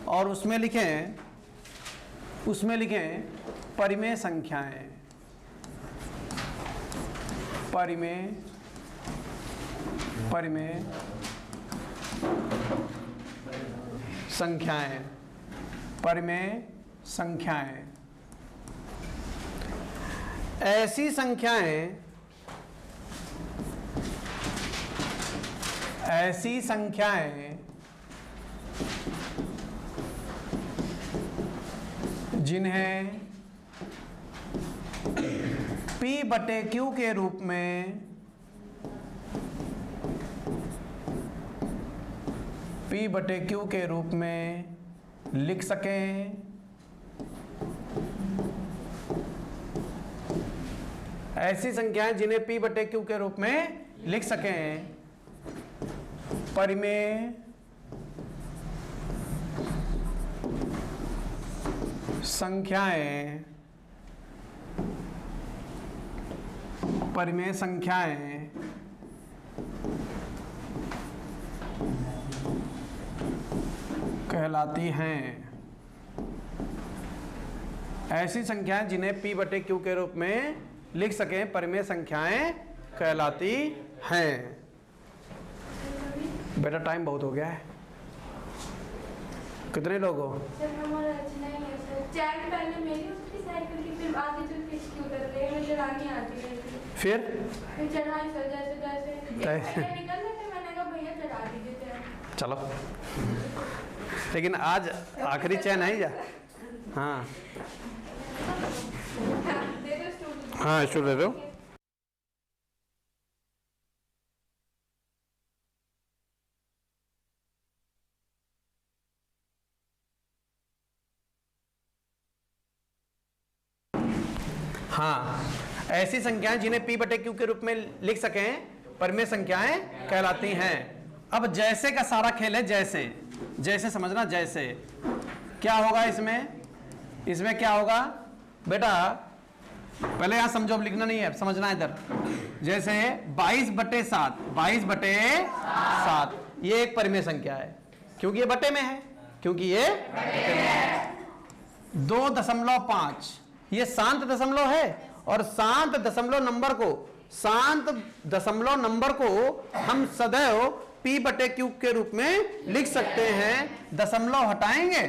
और उसमें लिखें परिमेय संख्याएं, परिमेय संख्याएं, परिमेय संख्याएं। ऐसी संख्याएं जिन्हें P/Q के रूप में P/Q के रूप में लिख सकें, ऐसी संख्याएं जिन्हें P/Q के रूप में लिख सकें, परिमेय संख्याएं, परिमेय संख्याएं कहलाती हैं। ऐसी संख्याएं जिन्हें P/Q के रूप में लिख सकें, परिमेय संख्याएं कहलाती हैं। बेटा टाइम बहुत हो गया है। कितने लोग हो? सर हमारा अच्छा नहीं है सर। चैट पहले मेरी उसकी साइकिल की, फिर आगे जो किसकी उतर रही है, मुझे चढ़ानी आती है। फिर चढ़ाई सर, जैसे निकल रहे थे, मैंने कहा भैया चढ़ा दीजिए। चलो लेकिन आज आखिरी चैन है जा। हाँ हाँ शुरू दे दो। हाँ, ऐसी संख्याएं जिन्हें P/Q के रूप में लिख सकें, परिमेय संख्याएं कहलाती हैं। अब जैसे का सारा खेल है। जैसे समझना, जैसे क्या होगा इसमें क्या होगा बेटा, पहले यहां समझो, अब लिखना नहीं है, समझना है इधर। जैसे 22/7 ये एक परिमेय संख्या है, क्योंकि ये बटे में है, 2.5 ये शांत दशमलव है, और शांत दशमलव नंबर को हम सदैव P/Q के रूप में लिख सकते हैं। दशमलव हटाएंगे,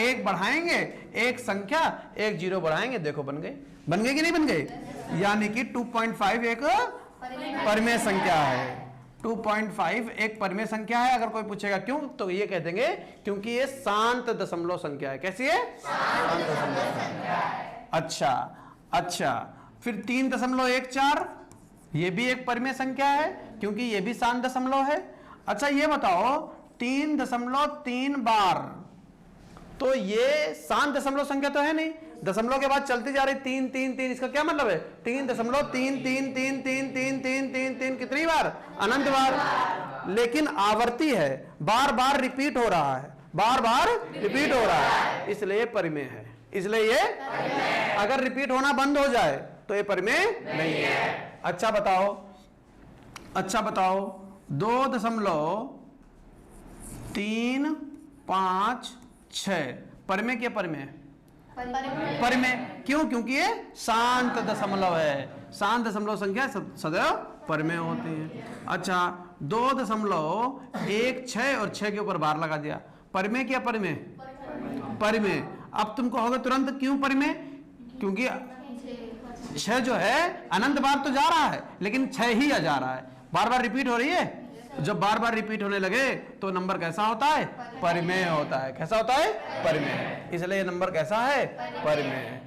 एक बढ़ाएंगे, एक संख्या, एक जीरो बढ़ाएंगे, देखो बन गए कि नहीं बन गए? यानी कि 2.5 एक परिमेय संख्या है। 2.5 एक परिमेय संख्या है। अगर कोई पूछेगा क्यों, तो ये कह देंगे क्योंकि ये शांत दशमलव संख्या है। कैसी है? शांत दशमलव संख्या है। अच्छा, फिर 3.14 ये भी एक परिमेय संख्या है, क्योंकि ये भी शांत दशमलव है। अच्छा ये बताओ, 3.3 बार, तो ये शांत दशमलव संख्या तो है नहीं, दशमलव के बाद चलती जा रही 3 3 3, इसका क्या मतलब है? 3.3 कितनी बार? अनंत बार। लेकिन आवर्ती है, बार बार रिपीट हो रहा है, इसलिए परिमेय है। इसलिए ये अगर रिपीट होना बंद हो जाए तो ये परिमेय नहीं है। अच्छा बताओ 2.356 परिमेय क्या? परिमेय क्यों? क्योंकि ये शांत दशमलव है। शांत दशमलव संख्या सदैव परिमेय होती है। अच्छा 2.16 और 6 के ऊपर बार लगा दिया, परिमेय क्या? परिमेय। अब तुमको होगा तुरंत क्यों परिमेय? क्योंकि 6 जो है अनंत बार तो जा रहा है, लेकिन 6 ही जा रहा है, बार बार रिपीट हो रही है। जब बार बार रिपीट होने लगे तो नंबर कैसा होता है? परिमेय होता है। कैसा होता है? परिमेय। इसलिए नंबर कैसा है? परिमेय।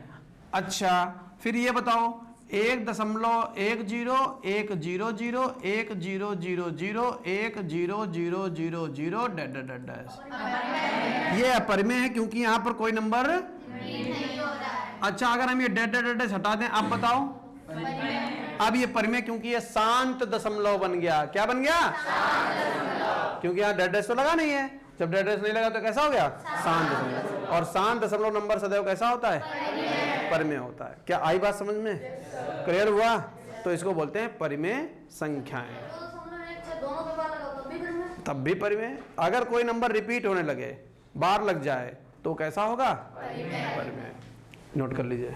अच्छा फिर ये बताओ, 1.101010101000 ये अपरिमेय है, क्योंकि यहां पर कोई नंबर नहीं हो रहा है। अच्छा अगर हम ये डैश हटा दें, आप बताओ, अब ये परिमेय, क्योंकि ये शांत दशमलव बन गया। क्या बन गया? क्योंकि यहाँ डैश तो लगा नहीं है। जब डैश नहीं लगा तो कैसा हो गया? शांत दशमलव। और शांत दशमलव नंबर सदैव कैसा होता है? परिमेय होता है। क्या आई बात समझ में? क्लियर हुआ? तो इसको बोलते हैं परिमेय संख्याएं। तब भी परिमेय। अगर कोई नंबर रिपीट होने लगे, बार लग जाए, तो कैसा होगा? परिमेय। नोट कर लीजिए।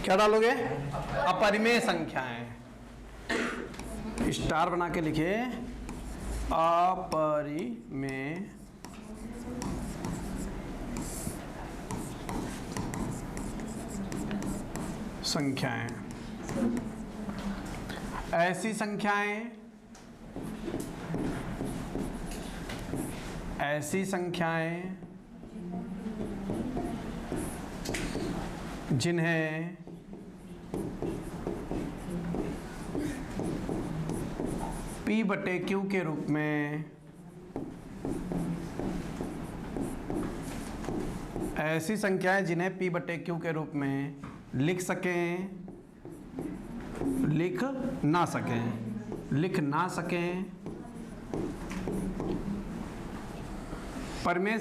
क्या डालोगे? अपरिमेय संख्याएं। स्टार बना के लिखे, अपरिमेय संख्याएं। ऐसी संख्याएं, ऐसी संख्याएं जिन्हें P बटे Q के रूप में, ऐसी संख्याएं जिन्हें P बटे Q के रूप में लिख सकें, लिख ना सकें, परिमेय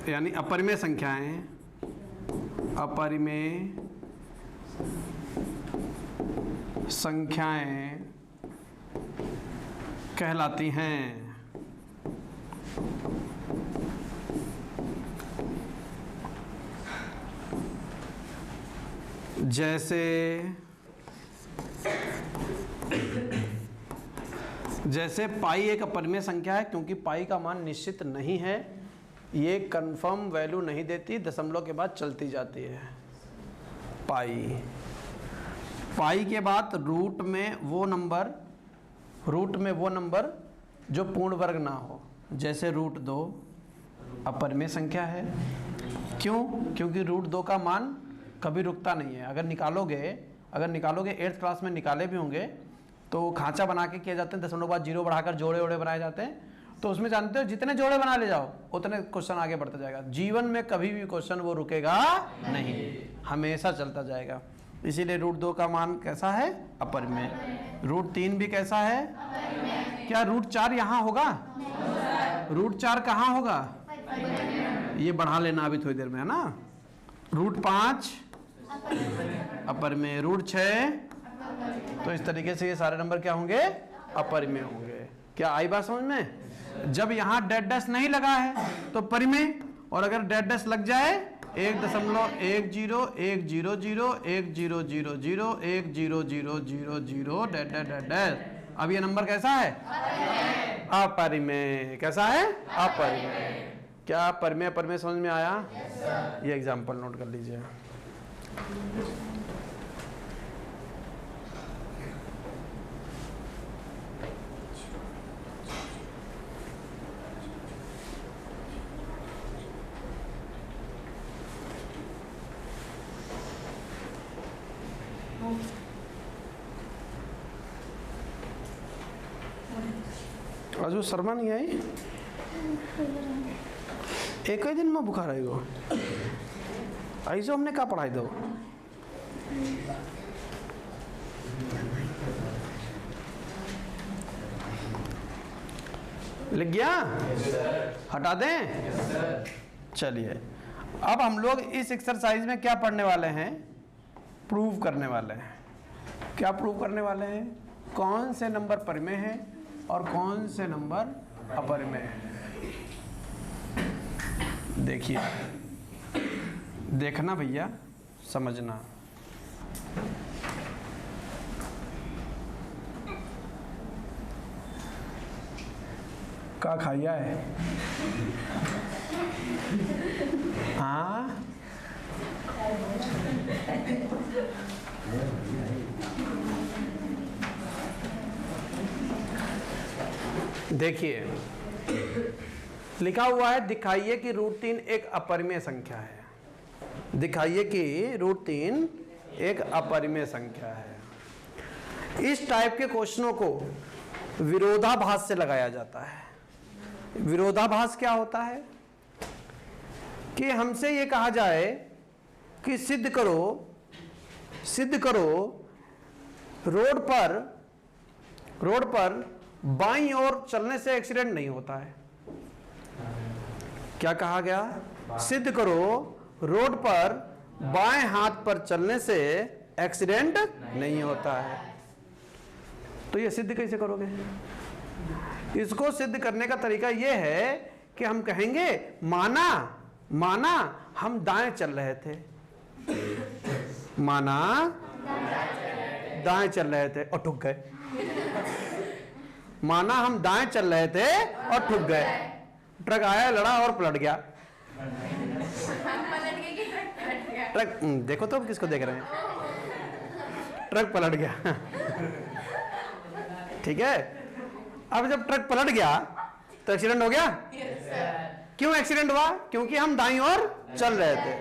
यानी अपरिमेय संख्याएं, अपरिमेय संख्याएं कहलाती हैं। जैसे पाई एक अपरिमेय संख्या है, क्योंकि पाई का मान निश्चित नहीं है, ये कंफर्म वैल्यू नहीं देती, दशमलव के बाद चलती जाती है। पाई के बाद रूट में वो नंबर जो पूर्ण वर्ग ना हो, जैसे √2 अपरिमेय संख्या है। क्यों? क्योंकि √2 का मान कभी रुकता नहीं है। अगर निकालोगे 8th क्लास में निकाले भी होंगे, तो खांचा बना के किए जाते हैं, दशमलव बाद 0 बढ़ाकर जोड़े बनाए जाते हैं। तो उसमें जानते हो जितने जोड़े बना ले जाओ उतने क्वेश्चन आगे बढ़ता जाएगा। जीवन में कभी भी क्वेश्चन वो रुकेगा नहीं, हमेशा चलता जाएगा। इसीलिए √2 का मान कैसा है? अपरिमेय। √3 भी कैसा है? क्या √4 यहाँ होगा? √4 कहाँ होगा? ये बढ़ा लेना अभी थोड़ी देर में, है ना। √5 अपरिमेय, √6, तो इस तरीके से ये सारे नंबर क्या होंगे? अपरिमेय होंगे। क्या आई बात समझ में? जब यहाँ डेड डैश नहीं लगा है तो परिमेय, और अगर डेड डैश लग जाए 1.10100010001000 डैश, अब ये नंबर कैसा है? अपरिमेय। कैसा है? अपरिमेय। क्या परिमेय अपरिमेय समझ में आया? ये एग्जाम्पल नोट कर लीजिए। आज वो शर्मा नहीं आई, एक ही दिन में बुखार आई वो। ऐसे हमने क्या पढ़ाई दो? लिख गया? हटा दें? चलिए अब हम लोग इस एक्सरसाइज में क्या पढ़ने वाले हैं, प्रूव करने वाले हैं। क्या प्रूव करने वाले हैं, कौन से नंबर परिमेय हैं और कौन से नंबर अपरिमेय हैं। देखिए, देखना भैया, समझना। का खाया है? हाँ, देखिए लिखा हुआ है, दिखाइए कि √3 एक अपरिमेय संख्या है। दिखाइए कि √3 एक अपरिमेय संख्या है। इस टाइप के क्वेश्चनों को विरोधाभास से लगाया जाता है। विरोधाभास क्या होता है कि हमसे ये कहा जाए कि सिद्ध करो रोड पर बाईं ओर चलने से एक्सीडेंट नहीं होता है। क्या कहा गया, सिद्ध करो रोड पर बाएं हाथ पर चलने से एक्सीडेंट नहीं होता है। तो ये सिद्ध कैसे करोगे? इसको सिद्ध करने का तरीका यह है कि हम कहेंगे माना हम दाएं चल रहे थे, माना दाएं चल रहे थे और ठुक गए। माना हम दाएं चल रहे थे और ठुक गए, ट्रक आया, लड़ा और पलट गया। ट्रक देखो तो किसको देख रहे हैं, ट्रक पलट गया। ठीक है, अब जब ट्रक पलट गया तो एक्सीडेंट हो गया। क्यों एक्सीडेंट हुआ? क्योंकि हम दाईं ओर चल रहे थे।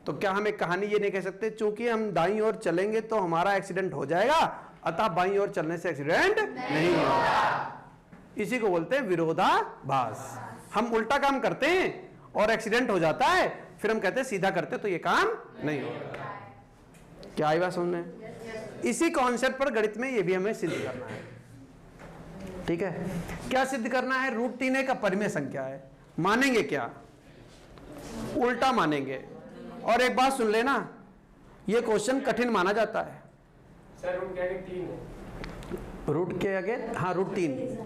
तो क्या हम एक कहानी ये नहीं कह सकते, चूंकि हम दाईं ओर चलेंगे तो हमारा एक्सीडेंट हो जाएगा, अतः बाईं ओर चलने से एक्सीडेंट नहीं होगा। इसी को बोलते हैं विरोधाभास। हम उल्टा काम करते हैं और एक्सीडेंट हो जाता है, फिर हम कहते हैं सीधा करते तो ये काम नहीं होगा। क्या आई बात सुनने? इसी कॉन्सेप्ट पर गणित में ये भी हमें सिद्ध करना है। ठीक है, क्या सिद्ध करना है? √3 एक अपरिमेय संख्या है। मानेंगे क्या? उल्टा मानेंगे। और एक बात सुन लेना, ये क्वेश्चन कठिन माना जाता है। सर रूट के आगे 3 है। रूट के आगे, हाँ √3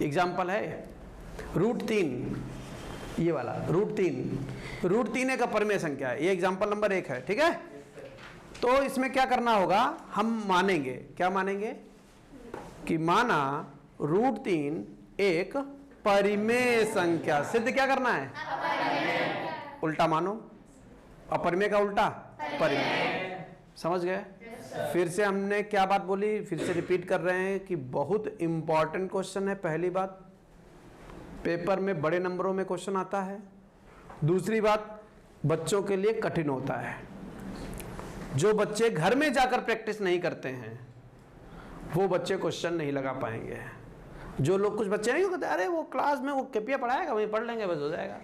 एग्जाम्पल है। √3 ये वाला √3 एक अपरिमेय संख्या है। ये एग्जाम्पल नंबर 1 है। ठीक है, तो इसमें क्या करना होगा, हम मानेंगे, क्या मानेंगे कि माना √3 एक परिमेय संख्या। सिद्ध क्या करना है? उल्टा मानो, अपरिमेय का उल्टा परिमेय। समझ गए? फिर से हमने क्या बात बोली, फिर से रिपीट कर रहे हैं कि बहुत इंपॉर्टेंट क्वेश्चन है। पहली बात, पेपर में बड़े नंबरों में क्वेश्चन आता है। दूसरी बात, बच्चों के लिए कठिन होता है। जो बच्चे घर में जाकर प्रैक्टिस नहीं करते हैं वो बच्चे क्वेश्चन नहीं लगा पाएंगे। जो लोग, कुछ बच्चे नहीं कहते अरे वो क्लास में वो केपिया पढ़ाएगा, वहीं पढ़ लेंगे बस हो जाएगा,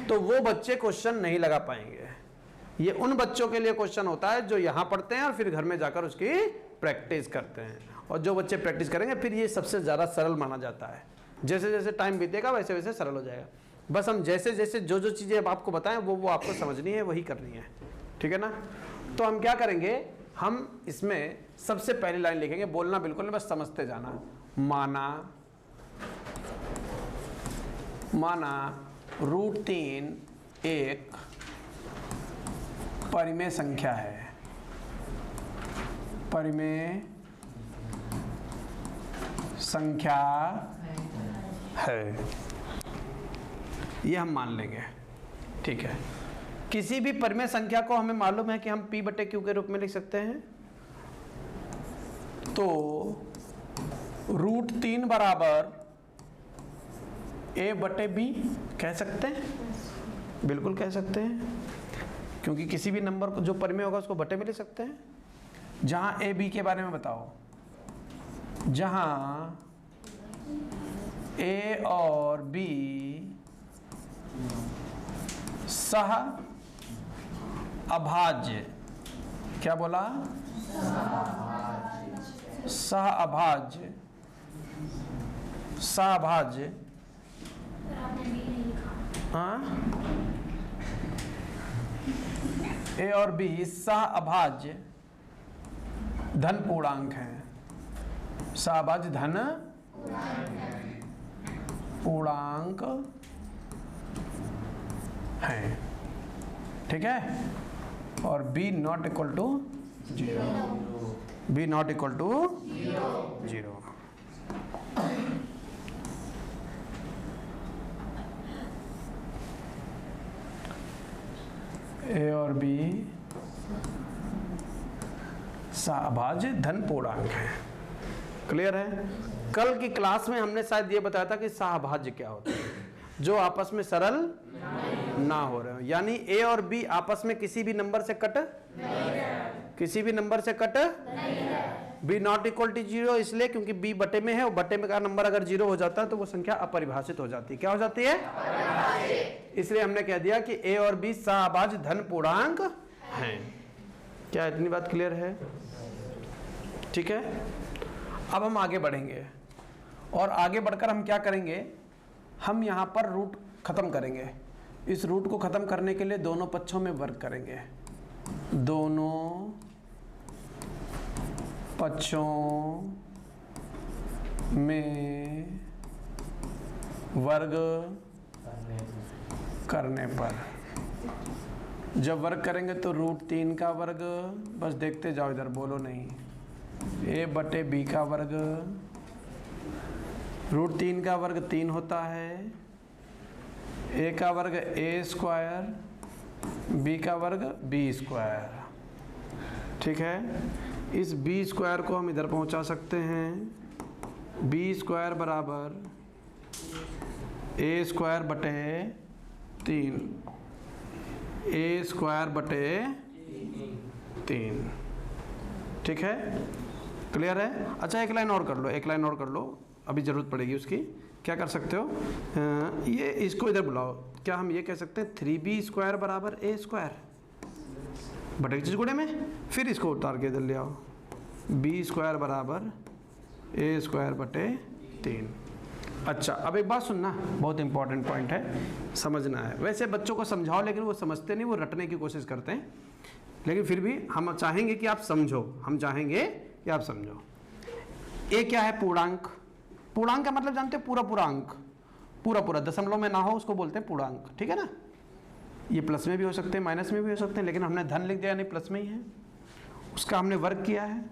तो वो बच्चे क्वेश्चन नहीं लगा पाएंगे। ये उन बच्चों के लिए क्वेश्चन होता है जो यहाँ पढ़ते हैं और फिर घर में जाकर उसकी प्रैक्टिस करते हैं। और जो बच्चे प्रैक्टिस करेंगे फिर ये सबसे ज़्यादा सरल माना जाता है। जैसे जैसे टाइम बीतेगा वैसे वैसे सरल हो जाएगा। बस हम जैसे जैसे जो जो चीज़ें अब आपको बताएं वो आपको समझनी है, वही करनी है। ठीक है ना? तो हम क्या करेंगे, हम इसमें सबसे पहली लाइन लिखेंगे, बोलना बिल्कुल नहीं, बस समझते जाना। माना √3 एक परिमेय संख्या है। परिमेय संख्या है, ये हम मान लेंगे। ठीक है, किसी भी परिमेय संख्या को हमें मालूम है कि हम P/Q के रूप में लिख सकते हैं। तो √3 बराबर A/B कह सकते हैं, बिल्कुल कह सकते हैं, क्योंकि किसी भी नंबर को जो परिमेय होगा उसको बटे में लिख सकते हैं। जहां AB के बारे में बताओ, जहां A और B सह अभाज्य, क्या बोला? सहअभाज्य हाँ, ए और बी सहअभाज्य धन पूर्णांक हैं, सहअभाज्य धन पूर्णांक हैं, ठीक है। और b not equal to 0, b not equal to 0। A और बी सहअभाज्य धन पूर्णांक है। क्लियर है। कल की क्लास में हमने शायद ये बताया था कि सहअभाज्य क्या होता है, जो आपस में सरल ना हो रहे हो, यानी ए और बी आपस में किसी भी नंबर से कट किसी भी नंबर से cut B not equal to 0, इसलिए क्योंकि बी बटे में है और बटे में का नंबर अगर 0 हो जाता है तो वो संख्या अपरिभाषित हो जाती है। क्या हो जाती है? इसलिए हमने कह दिया कि ए और बी सहअभाज्य धन पूर्णांक हैं। क्या इतनी बात क्लियर है? ठीक है। अब हम आगे बढ़ेंगे और आगे बढ़कर हम क्या करेंगे, हम यहाँ पर रूट खत्म करेंगे। इस रूट को खत्म करने के लिए दोनों पक्षों में वर्ग करेंगे, दोनों पक्षों में वर्ग करने पर, जब वर्ग करेंगे तो √3 का वर्ग, बस देखते जाओ इधर, बोलो नहीं, a बटे b का वर्ग, √3 का वर्ग 3 होता है, a का वर्ग a स्क्वायर, b का वर्ग b स्क्वायर, ठीक है। इस b स्क्वायर को हम इधर पहुंचा सकते हैं, b स्क्वायर बराबर a स्क्वायर बटे 3, a स्क्वायर बटे 3, ठीक है। क्लियर है। अच्छा एक लाइन और कर लो, एक लाइन और कर लो, अभी ज़रूरत पड़ेगी उसकी। क्या कर सकते हो, ये इसको इधर बुलाओ, क्या हम ये कह सकते हैं 3b स्क्वायर बराबर a स्क्वायर बटे किस गुणे में, फिर इसको उतार के इधर ले आओ, b स्क्वायर बराबर a स्क्वायर बटे 3। अच्छा अब एक बात सुनना, बहुत इंपॉर्टेंट पॉइंट है, समझना है। वैसे बच्चों को समझाओ लेकिन वो समझते नहीं, वो रटने की कोशिश करते हैं, लेकिन फिर भी हम चाहेंगे कि आप समझो, हम चाहेंगे कि आप समझो। ए क्या है? पूर्णांक। पूर्णांक का मतलब जानते हो? पूरा पूरा अंक, पूरा पूरा, दशमलव में ना हो उसको बोलते हैं पूर्णांक, ठीक है ना। ये प्लस में भी हो सकते हैं, माइनस में भी हो सकते हैं, लेकिन हमने धन लिख दिया नहीं, प्लस में ही है। उसका हमने वर्ग किया है,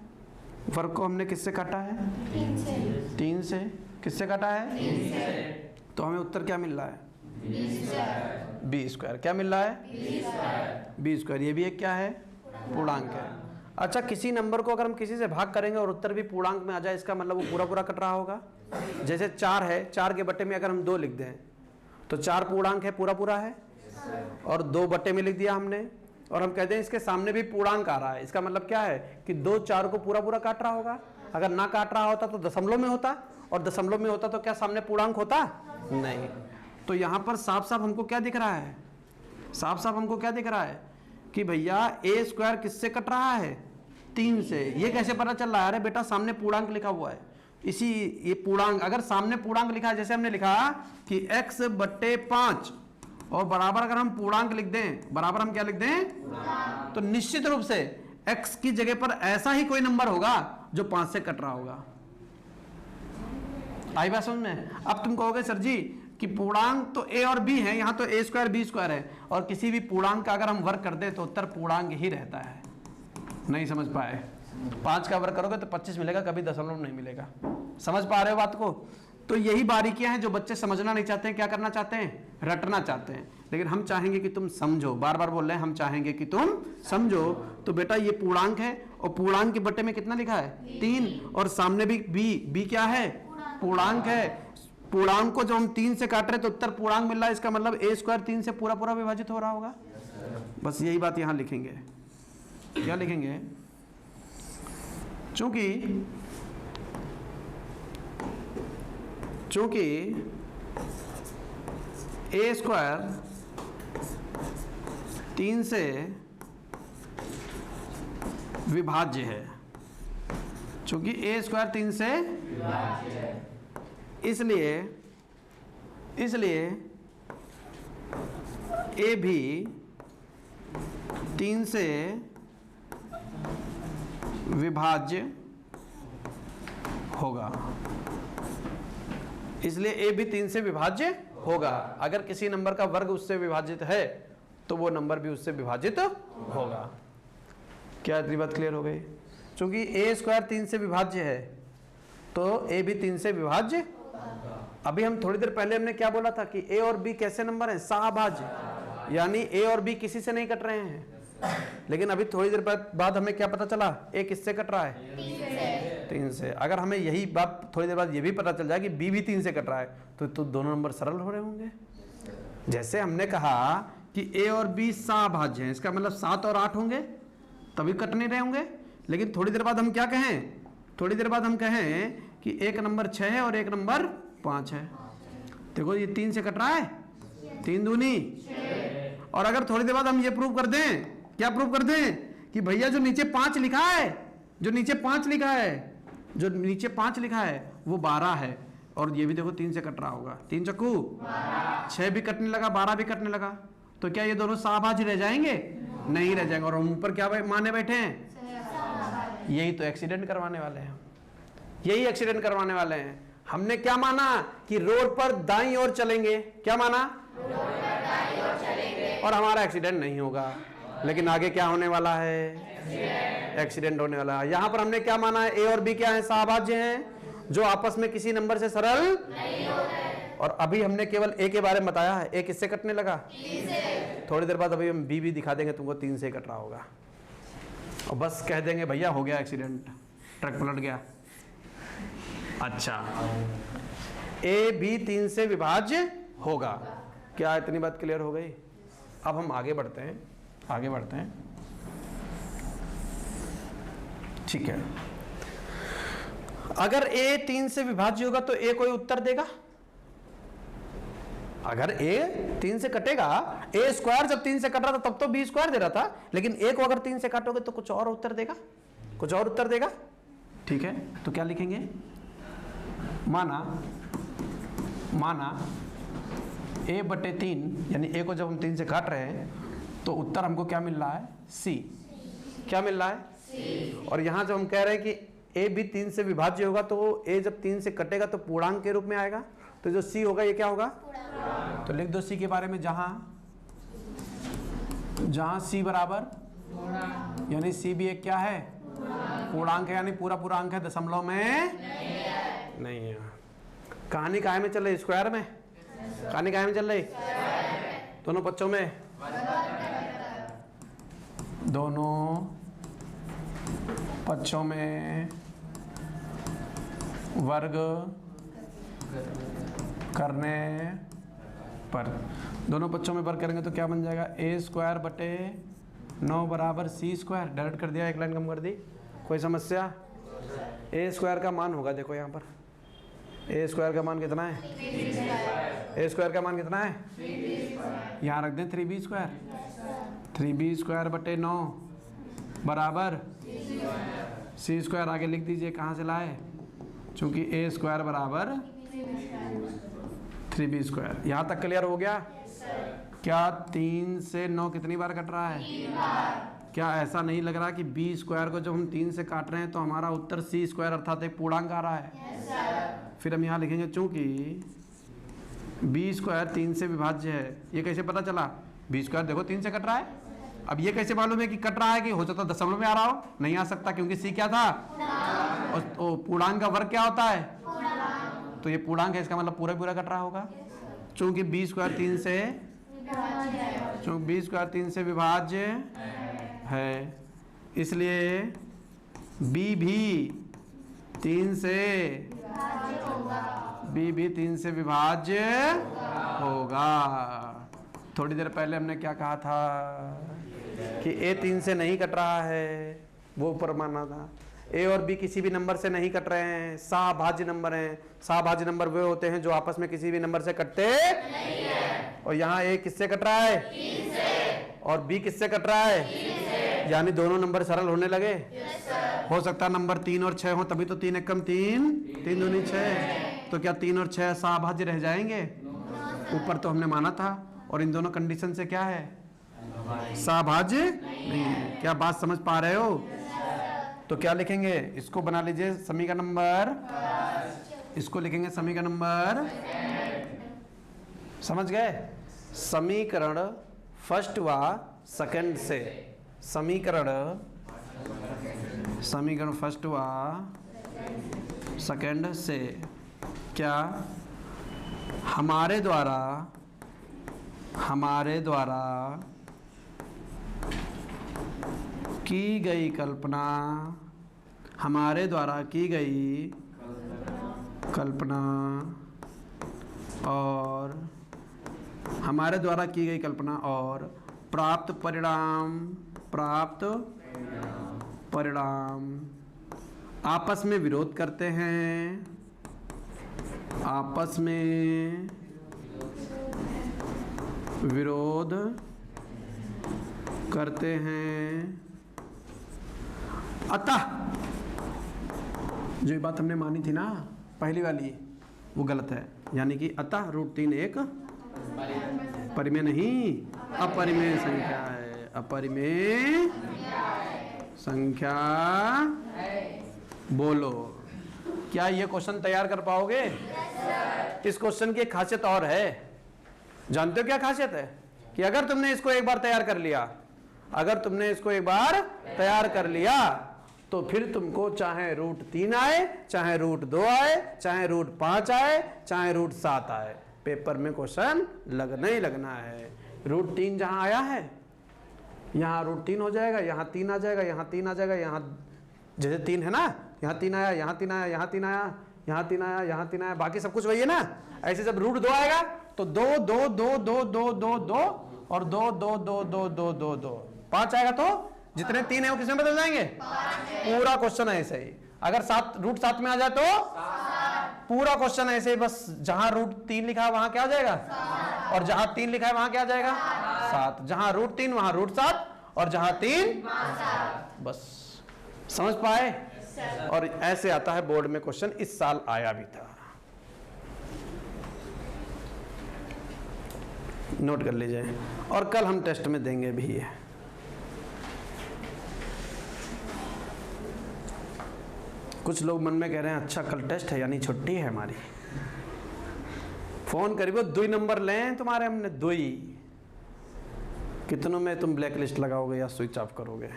वर्ग को हमने किससे काटा है? 3 से। किससे काटा है? 3 से। तो हमें उत्तर क्या मिल रहा है? b square. क्या मिल रहा है? b square. ये भी एक क्या है? पूर्णांक है। अच्छा किसी नंबर को अगर हम किसी से भाग करेंगे और उत्तर भी पूर्णांक में आ जाए, इसका मतलब वो पूरा पूरा कट रहा होगा। जैसे 4 है, 4 के बट्टे में अगर हम 2 लिख दें तो 4 पूर्णांक है, पूरा पूरा है, और 2 बट्टे में लिख दिया हमने, और हम कहते हैं इसके सामने भी पूर्णांक आ रहा है, इसका मतलब क्या है कि 2 4 को पूरा पूरा काट रहा होगा। अगर ना काट रहा होता तो दशमलव में होता, और दशमलव में होता तो क्या सामने पूर्णांक होता? नहीं। तो यहाँ पर साफ साफ हमको क्या दिख रहा है? साफ साफ हमको क्या दिख रहा है कि भैया a स्क्वायर किससे कट रहा है? 3 से। ये कैसे पता चल रहा है? अरे बेटा सामने पूर्णांक लिखा हुआ है, इसी ये पूर्णांक, अगर सामने पूर्णांक लिखा है, जैसे हमने लिखा कि x बट्टे 5 और बराबर अगर हम पूर्णांक लिख दें, बराबर हम क्या लिख दें, तो निश्चित रूप से x की जगह पर ऐसा ही कोई नंबर होगा जो 5 से कट रहा होगा। आई बात समझ में? अब तुम कहोगे सर जी कि पूर्णांक तो a और b है, यहाँ तो a स्क्वायर b स्क्वायर है, और किसी भी पूर्णांक का अगर हम वर्ग कर दे तो उत्तर पूर्णांक ही रहता है। नहीं समझ पाए? 5 का वर्ग करोगे तो 25 मिलेगा, कभी दशमलव नहीं मिलेगा। समझ पा रहे हो बात को? तो यही बारीकियां हैं जो बच्चे समझना नहीं चाहते हैं, क्या करना चाहते हैं? रटना चाहते हैं। लेकिन हम चाहेंगे कि तुम समझो, बार बार बोल रहे हैं हम चाहेंगे कि तुम समझो। तो बेटा ये पूर्णांक है, और पूर्णांक के बट्टे में कितना लिखा है? 3, और सामने भी b क्या है? पूर्णांक है। पूर्णांक को जब हम 3 से काट रहे तो उत्तर पूर्णांक मिल रहा है, इसका मतलब a स्क्वायर 3 से पूरा पूरा विभाजित हो रहा होगा। बस यही बात यहां लिखेंगे। क्या लिखेंगे? चूंकि a स्क्वायर 3 से विभाज्य है, चूंकि a स्क्वायर 3 से इसलिए ए भी 3 से विभाज्य होगा, इसलिए ए भी 3 से विभाज्य होगा। अगर किसी नंबर का वर्ग उससे विभाजित है तो वो नंबर भी उससे विभाजित होगा। क्या इतनी बात क्लियर हो गई? क्योंकि ए स्क्वायर 3 से विभाज्य है तो ए भी 3 से विभाज्य। अभी हम थोड़ी देर पहले हमने क्या बोला था कि ए और बी कैसे नंबर हैं? सहभाज्य, यानी ए और बी किसी से नहीं कट रहे हैं। लेकिन अभी थोड़ी देर बाद हमें क्या पता चला? ए किससे कट रहा है? 3 से। अगर हमें यही बात थोड़ी देर बाद ये भी पता चल जाए कि बी भी 3 से कट रहा है तो दोनों नंबर सरल हो रहे होंगे। जैसे हमने कहा कि ए और बी सहभाज्य हैं, इसका मतलब 7 और 8 होंगे तभी कट नहीं रहे होंगे। लेकिन थोड़ी देर बाद हम क्या कहें? थोड़ी देर बाद हम कहें कि एक नंबर 6 है और एक नंबर 5 है। देखो ये 3 से कट रहा है, 3 दूनी। और अगर थोड़ी देर बाद हम ये प्रूव कर दें, क्या प्रूव कर दें कि भैया जो नीचे 5 लिखा है, जो नीचे 5 लिखा है, जो नीचे 5 लिखा है वो 12 है। और ये भी देखो 3 से कट रहा होगा। 3 चक्कू 6 भी कटने लगा, 12 भी कटने लगा। तो क्या ये दोनों सहभाज्य रह जाएंगे? नहीं रह जाएंगे। और हम ऊपर क्या माने बैठे हैं? यही तो एक्सीडेंट करवाने वाले हैं, यही एक्सीडेंट करवाने वाले हैं। हमने क्या माना कि रोड पर दाईं ओर चलेंगे। क्या माना? रोड पर दाईं ओर चलेंगे और हमारा एक्सीडेंट नहीं होगा। लेकिन आगे क्या होने वाला है? एक्सीडेंट होने वाला है। यहां पर हमने क्या माना है? ए और बी क्या है? सहभाज्य हैं जो आपस में किसी नंबर से सरल नहीं होते। और अभी हमने केवल ए के बारे में बताया है। ए किससे कटने लगा? 3 से। थोड़ी देर बाद अभी हम बी भी दिखा देंगे तुमको 3 से कट रहा होगा। और बस कह देंगे भैया हो गया एक्सीडेंट, ट्रक पलट गया। अच्छा, ए भी 3 से विभाज्य होगा। क्या इतनी बात क्लियर हो गई? अब हम आगे बढ़ते हैं, आगे बढ़ते हैं। ठीक है, अगर ए 3 से विभाज्य होगा तो ए कोई उत्तर देगा? अगर ए 3 से कटेगा, ए स्क्वायर जब 3 से कट रहा था तब तो बी स्क्वायर दे रहा था, लेकिन ए को अगर 3 से काटोगे तो कुछ और उत्तर देगा, कुछ और उत्तर देगा। ठीक है, तो क्या लिखेंगे? माना ए बटे 3, यानी ए को जब हम 3 से काट रहे हैं तो उत्तर हमको क्या मिल रहा है? सी। क्या मिल रहा है? सी। और यहां जब हम कह रहे हैं कि ए भी 3 से विभाज्य होगा तो ए जब 3 से कटेगा तो पूर्णांक के रूप में आएगा। तो जो सी होगा ये क्या होगा? तो लिख दो सी के बारे में, जहां सी बराबर, यानी सी भी एक क्या है? पूर्णांक है, यानी पूरा अंक है, दशमलव में नहीं है। कहानी काहे में चल रही? स्क्वायर में। कहानी काहे में चल रही? दोनों पक्षों में, दोनों पक्षों में वर्ग करने पर, दोनों पक्षों में वर्ग करेंगे तो क्या बन जाएगा? ए स्क्वायर बटे 9 बराबर सी स्क्वायर। डायरेक्ट कर दिया, एक लाइन कम कर दी। कोई समस्या? ए स्क्वायर का मान होगा, देखो यहाँ पर ए स्क्वायर का मान कितना है? ए स्क्वायर का मान कितना है? यहाँ रख दें 3b स्क्वायर। 3b स्क्वायर बटे 9 बराबर सी स्क्वायर। आगे लिख दीजिए, कहाँ से लाए? चूंकि ए स्क्वायर बराबर 3b स्क्वायर। यहाँ तक क्लियर हो गया? क्या 3 से 9 कितनी बार कट रहा है? 3 बार। क्या ऐसा नहीं लग रहा कि बी स्क्वायर को जब हम 3 से काट रहे हैं तो हमारा उत्तर सी स्क्वायर अर्थात एक पूर्णांक आ रहा है? yes, फिर हम यहाँ लिखेंगे चूंकि बी स्क्वायर 3 से विभाज्य है। ये कैसे पता चला? बी स्क्वायर देखो 3 से कट रहा है। अब ये कैसे मालूम है कि कट रहा है? कि हो सकता दशमलव में आ रहा हो? नहीं आ सकता, क्योंकि सी क्या था? और पूर्णांक का वर्ग क्या होता है? तो ये पूर्णांक है, इसका मतलब पूरा कट रहा होगा। चूंकि बी स्क्वायर 3 से, चूंकि बी स्क्वायर 3 से विभाज्य है, इसलिए बी भी 3 से विभाज्य होगा। थोड़ी देर पहले हमने क्या कहा था कि ए 3 से नहीं कट रहा है, वो ऊपर माना था। ए और बी किसी भी नंबर से नहीं कट रहे हैं, सहभाज्य नंबर हैं। सहभाज्य नंबर वे होते हैं जो आपस में किसी भी नंबर से कटते नहीं है। और यहाँ ए किससे कट रहा है? 3 से। और बी किससे कट रहा है? 3 से। यानी दोनों नंबर सरल होने लगे। yes, हो सकता है नंबर 3 और 6 हो, तभी तो 3 एकम 3, 3 दूनी 6। तो क्या 3 और 6 सहभाज्य रह जाएंगे? ऊपर तो हमने माना था। और इन दोनों कंडीशन से क्या है, सभाज्य नहीं है। क्या बात समझ पा रहे हो? तो क्या लिखेंगे, इसको बना लीजिए समीकरण नंबर, इसको लिखेंगे समीकरण नंबर, समझ गए? समीकरण फर्स्ट व सेकंड से, समीकरण फर्स्ट व सेकंड से क्या हमारे द्वारा की गई कल्पना, हमारे द्वारा की गई कल्पना और हमारे द्वारा की गई कल्पना और प्राप्त परिणाम आपस में विरोध करते हैं, आपस में विरोध करते हैं। अतः जो बात हमने मानी थी ना पहली वाली, वो गलत है। यानी कि अतः √3 एक परिमेय नहीं, अपरिमेय संख्या है, अपरिमेय संख्या। बोलो, क्या ये क्वेश्चन तैयार कर पाओगे? इस क्वेश्चन की एक खासियत और है, जानते हो क्या खासियत है? कि अगर तुमने इसको एक बार तैयार कर लिया, अगर तुमने इसको एक बार तैयार कर लिया, तो फिर तुमको चाहे √3 आए, चाहे √2 आए, चाहे √5 आए, चाहे √7 आए, पेपर में क्वेश्चन लगना ही लगना है। √3 जहां आया है, यहाँ √3 हो जाएगा, यहाँ 3 आ जाएगा, यहाँ 3 आ जाएगा, यहाँ जैसे 3 है ना, यहाँ 3 आया, यहाँ 3 आया, यहाँ 3 आया, यहाँ 3 आया, यहाँ 3 आया, बाकी सब कुछ वही है ना। ऐसे जब √2 आएगा तो 2 2 2 2 2 2 2 और 2 2 2 2 2 2 2 5 आएगा, तो जितने 3 है वो किसमें बदल जाएंगे? पूरा क्वेश्चन ऐसे ही। अगर √7 में आ जाए तो पूरा क्वेश्चन ऐसे ही, बस जहां √3 लिखा है वहां क्या हो जाएगा, और जहां 3 लिखा है वहां क्या आ जाएगा, 7। जहां √3 वहां √7, और जहां 3 बस। समझ पाए? और ऐसे आता है बोर्ड में क्वेश्चन, इस साल आया भी था, नोट कर लीजिए। और कल हम टेस्ट में देंगे भी ये। कुछ लोग मन में कह रहे हैं अच्छा कल टेस्ट है यानी छुट्टी है हमारी। फोन करीबो 2 नंबर लें तुम्हारे, हमने 2 ही। कितनों में तुम ब्लैक लिस्ट लगाओगे या स्विच ऑफ करोगे?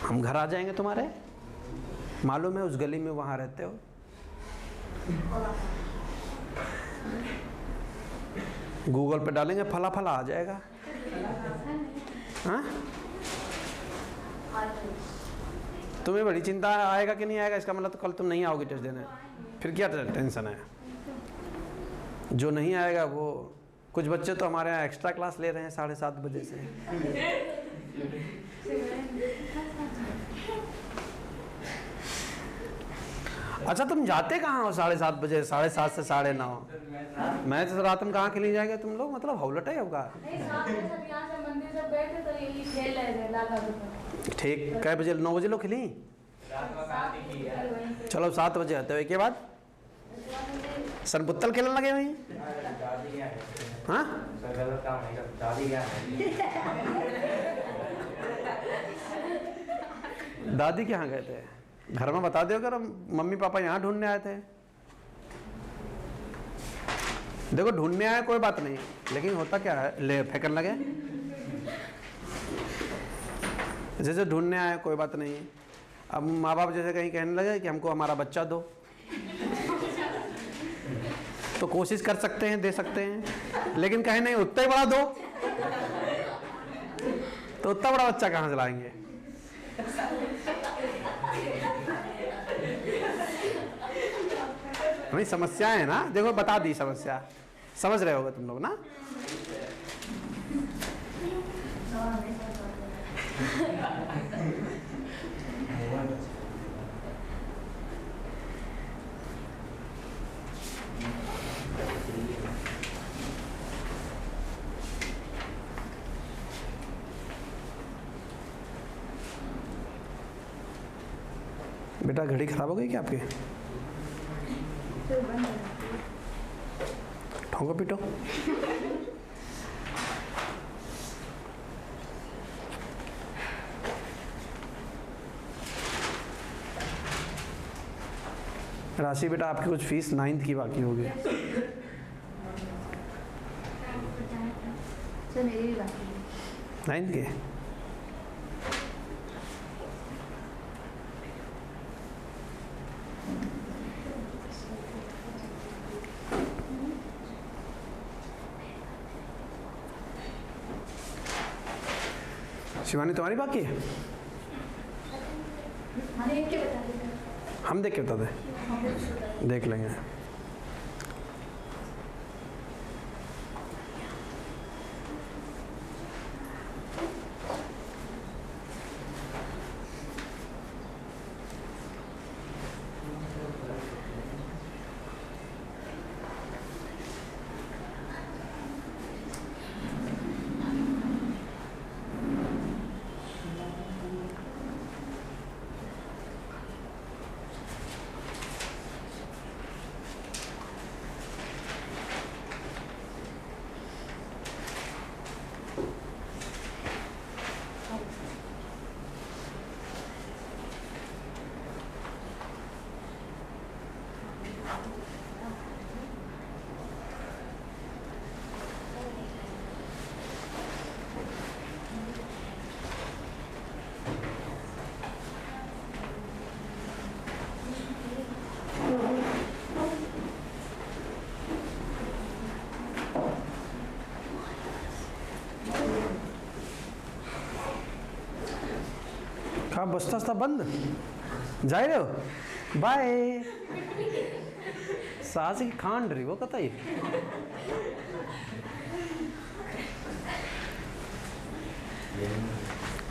हम घर आ जाएंगे तुम्हारे, मालूम है उस गली में वहां रहते हो। गूगल पे डालेंगे फला फला आ जाएगा। हाँ? तुम्हें बड़ी चिंता आएगा कि नहीं आएगा, इसका मतलब तो कल तुम नहीं आओगे टेस्ट देने, फिर क्या टेंशन है? जो नहीं आएगा वो, कुछ बच्चे तो हमारे यहाँ एक्स्ट्रा क्लास ले रहे हैं 7:30 बजे से। अच्छा तुम जाते कहाँ हो 7:30 बजे, 7:30 से 9:30? मैं तो रात में कहाँ खेली जाएगा तुम लोग, मतलब हौलट है होगा। ठीक, कै बजे? 9 बजे लो खिली। चलो 7 बजे आते हो, के बाद सनपुत्तल खेलने लगे वहीं। हाँ दादी के यहाँ गए थे? घर में बता दो अगर मम्मी पापा यहाँ ढूंढने आए थे। देखो ढूंढने आए कोई बात नहीं, लेकिन होता क्या है, ले फेंकने लगे। जैसे ढूंढने आए कोई बात नहीं, अब माँ बाप जैसे कहीं कहने लगे कि हमको हमारा बच्चा दो, तो कोशिश कर सकते हैं, दे सकते हैं, लेकिन कहें नहीं उतना ही बड़ा दो, तो उतना बड़ा बच्चा कहाँ से लाएंगे? नहीं समस्या है ना, देखो बता दी समस्या, समझ रहे होगे तुम लोग ना। बेटा घड़ी खराब हो गई क्या आपकी? ठोको पीटो। राशि बेटा आपकी कुछ फीस 9th की बाकी होगी। सर मेरी भी बाकी है। 9th की शिवानी तुम्हारी बाकी है? देख के बता देते। हम देख के बता दें, देख लेंगे। कहा बस्ता था बंद जा रहे हो बाय सास की खांड रही वो कता ही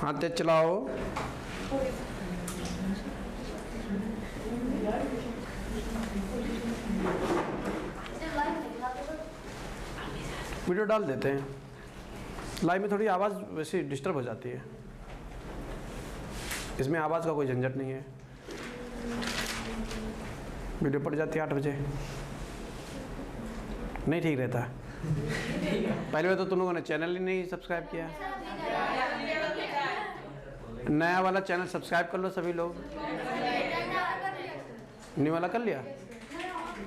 हाथ तेज चलाओ। वीडियो डाल देते हैं, लाइव में थोड़ी आवाज़ वैसे डिस्टर्ब हो जाती है, इसमें आवाज़ का कोई झंझट नहीं है। वीडियो पड़ जाती है 8 बजे, नहीं ठीक रहता। पहले तो तुम लोगों ने चैनल ही नहीं सब्सक्राइब किया, नया वाला चैनल सब्सक्राइब कर लो सभी लोग। न्यू वाला कर लिया,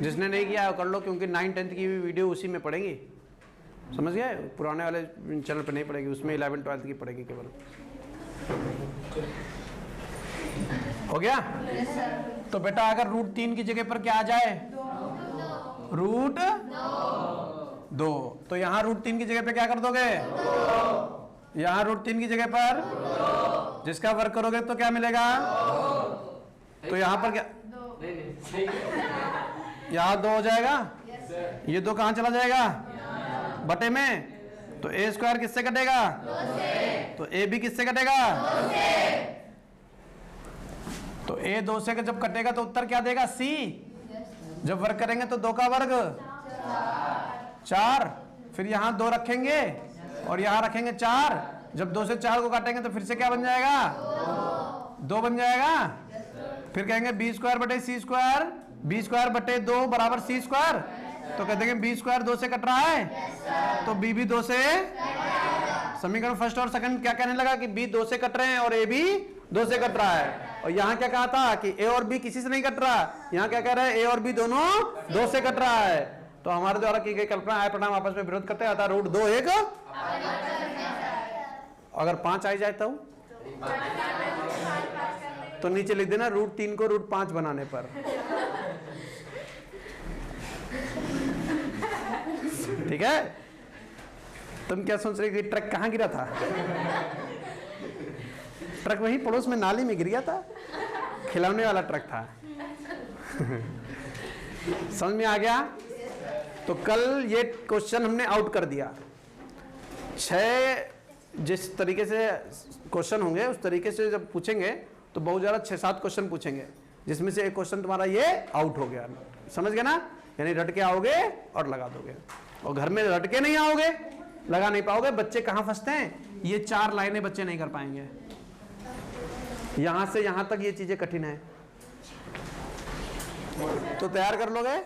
जिसने नहीं किया कर लो, क्योंकि 9th-10th की भी वीडियो उसी में पड़ेगी, समझ गए? पुराने वाले चैनल पर नहीं पड़ेगी, उसमें 11th-12th की पड़ेगी केवल। हो गया? तो बेटा अगर √3 की जगह पर क्या आ जाए? √2। तो यहाँ √3 की जगह पे क्या कर दोगे? यहाँ √3 की जगह पर जिसका वर्ग करोगे तो क्या मिलेगा? तो यहाँ पर क्या, यहाँ 2 हो जाएगा, ये 2 कहाँ चला जाएगा? बटे में। तो a² किससे कटेगा? तो a भी किससे कटेगा? तो a 2 से जब कटेगा तो उत्तर क्या देगा? c। जब वर्ग करेंगे तो 2 का वर्ग 4, फिर यहाँ 2 रखेंगे और यहाँ रखेंगे 4। जब 2 से 4 को काटेंगे तो फिर से क्या बन जाएगा? 2 बन जाएगा। फिर कहेंगे b² बटे c², b² बटे 2 बराबर c²। तो कहते हैं b² 2 से कट रहा है, तो b भी 2 से। समीकरण फर्स्ट और सेकंड क्या कहने लगा कि b 2 से कट रहे हैं और a भी 2 से कट रहा है। और यहाँ क्या कहा था कि a और b किसी से नहीं कट रहा, यहाँ क्या कह रहे हैं? a और b दोनों 2 से कट रहा है। तो हमारे द्वारा की गई कल्पना आय परिणाम आपस में विरोध करते हैं, अतः √2 एक। अगर 5 आ जाए तो नीचे लिख देना √3 को √5 बनाने पर। ठीक है? तुम क्या सोच रहे कि ट्रक कहाँ गिरा था? ट्रक वहीं पड़ोस में नाली में गिर गया था, खिलौने वाला ट्रक था। समझ में आ गया? तो कल ये क्वेश्चन हमने आउट कर दिया। 6 जिस तरीके से क्वेश्चन होंगे उस तरीके से जब पूछेंगे तो बहुत ज़्यादा 6-7 क्वेश्चन पूछेंगे, जिसमें से एक क्वेश्चन तुम्हारा ये आउट हो गया। समझ गए ना? यानी रट के आओगे और लगा दोगे, और घर में रट के नहीं आओगे, लगा नहीं पाओगे। बच्चे कहाँ फंसते हैं? ये 4 लाइनें बच्चे नहीं कर पाएंगे, यहां से यहां तक ये चीजें कठिन है। तो तैयार कर लोगे?